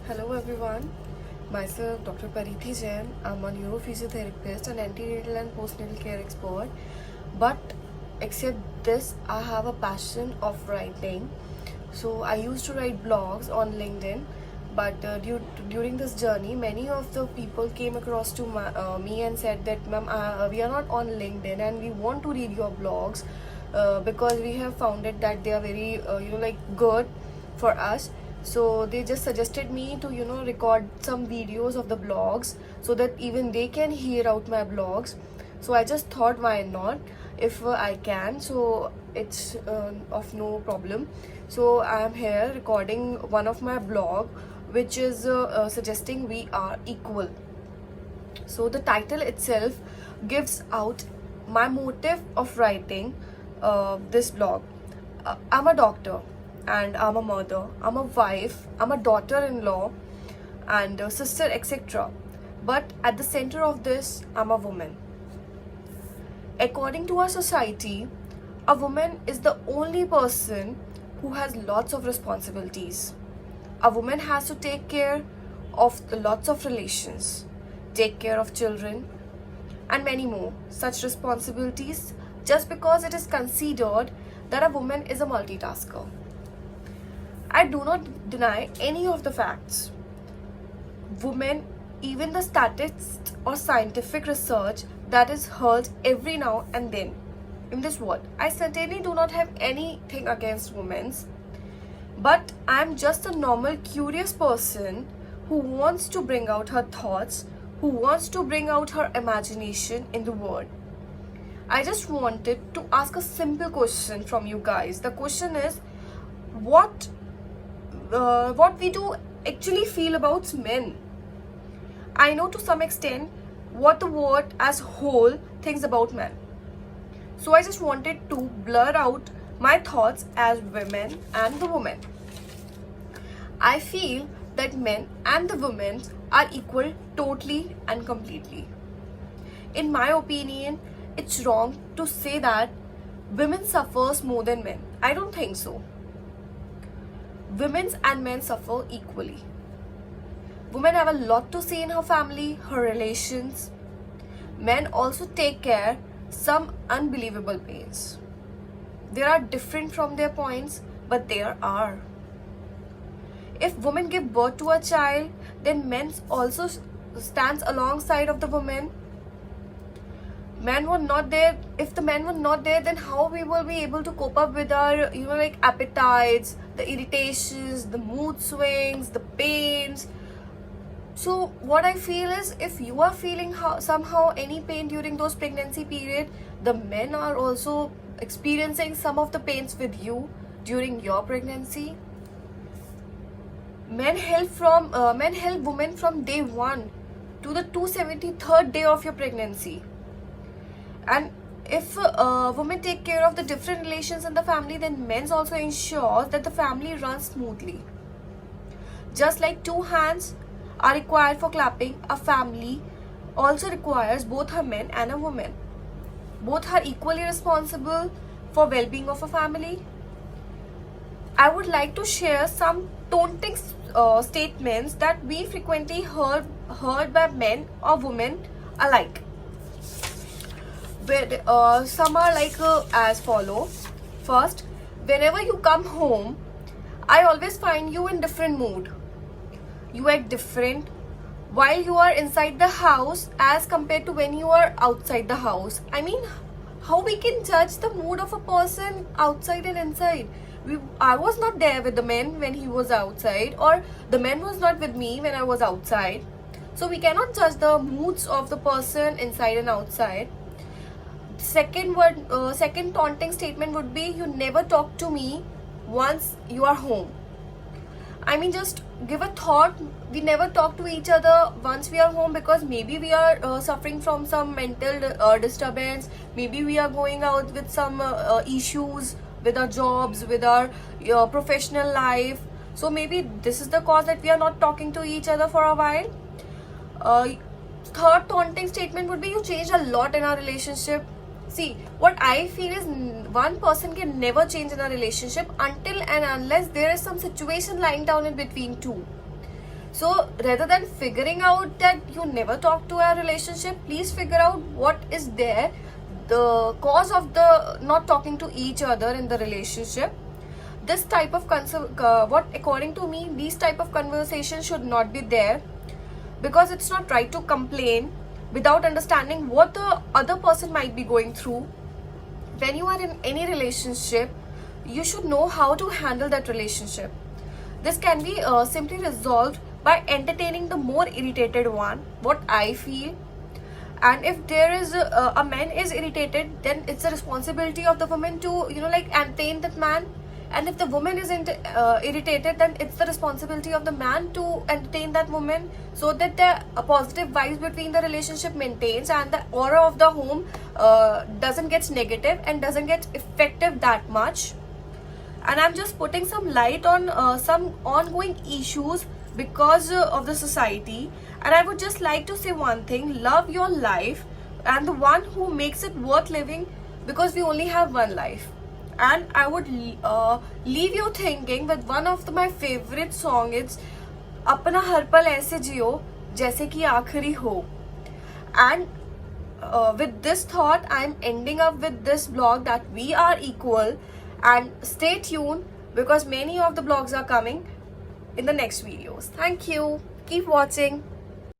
Hello everyone, myself Dr. Parithi Jain. I'm a neurophysiotherapist and antenatal and postnatal care expert. But except this, I have a passion of writing. So I used to write blogs on LinkedIn. But during this journey, many of the people came across to me and said that, "Ma'am, we are not on LinkedIn and we want to read your blogs because we have found it that they are very, good for us." So they just suggested me to record some videos of the blogs so that even they can hear out my blogs. So I just thought, why not, if I can. So it's of no problem. So I am here recording one of my blog, which is suggesting we are equal. So the title itself gives out my motive of writing this blog. I'm a doctor and I'm a mother, I'm a wife, I'm a daughter-in-law and a sister, etc. But at the center of this, I'm a woman. According to our society, a woman is the only person who has lots of responsibilities. A woman has to take care of lots of relations, take care of children, and many more such responsibilities just because it is considered that a woman is a multitasker. I do not deny any of the facts. Women, even the statistics or scientific research that is heard every now and then in this world, I certainly do not have anything against women. But I am just a normal, curious person who wants to bring out her thoughts, who wants to bring out her imagination in the world. I just wanted to ask a simple question from you guys. The question is, what we do actually feel about men. I know to some extent what the world as whole thinks about men. So I just wanted to blur out my thoughts as women and the woman. I feel that men and the women are equal totally and completely. In my opinion, it's wrong to say that women suffers more than men. I don't think so. Women and men suffer equally. Women have a lot to say in her family, her relations. Men also take care some unbelievable pains. They are different from their points, but there are. If women give birth to a child, then men also stands alongside of the woman. Men were not there. If the men were not there, then how we will be able to cope up with our appetites, the irritations, the mood swings, the pains. So what I feel is, if you are feeling somehow any pain during those pregnancy period, the men are also experiencing some of the pains with you during your pregnancy. Men help women from day 1 to the 273rd day of your pregnancy. And if women take care of the different relations in the family, then men also ensures that the family runs smoothly. Just like 2 hands are required for clapping, a family also requires both a man and a woman. Both are equally responsible for well-being of a family. I would like to share some taunting statements that we frequently heard by men or women alike. Some are as follow. First, whenever you come home, I always find you in different mood. You act different while you are inside the house as compared to when you are outside the house. I mean, how we can judge the mood of a person outside and inside? I was not there with the man when he was outside, or the man was not with me when I was outside. So we cannot judge the moods of the person inside and outside. Second taunting statement would be, you never talk to me once you are home. I mean, just give a thought. We never talk to each other once we are home because maybe we are suffering from some mental disturbance. Maybe we are going out with some issues with our jobs, with our professional life. So maybe this is the cause that we are not talking to each other for a while. Third taunting statement would be, you changed a lot in our relationship. See, what I feel is, one person can never change in a relationship until and unless there is some situation lying down in between two. So rather than figuring out that you never talk to a relationship, please figure out what is there, the cause of the not talking to each other in the relationship. This type of what according to me, these type of conversations should not be there, because it's not right to complain without understanding what the other person might be going through. When you are in any relationship, you should know how to handle that relationship. This can be simply resolved by entertaining the more irritated one, what I feel. And if there is a man is irritated, then it's the responsibility of the woman to entertain that man. And if the woman is irritated, then it's the responsibility of the man to entertain that woman, so that the positive vibes between the relationship maintains and the aura of the home doesn't get negative and doesn't get effective that much. And I'm just putting some light on some ongoing issues because of the society. And I would just like to say one thing: love your life and the one who makes it worth living, because we only have one life. And I would leave you thinking with one of my favorite song. It's अपना हर पल ऐसे जियो जैसे कि आखिरी हो. And with this thought, I'm ending up with this blog that we are equal. And stay tuned, because many of the blogs are coming in the next videos. Thank you. Keep watching.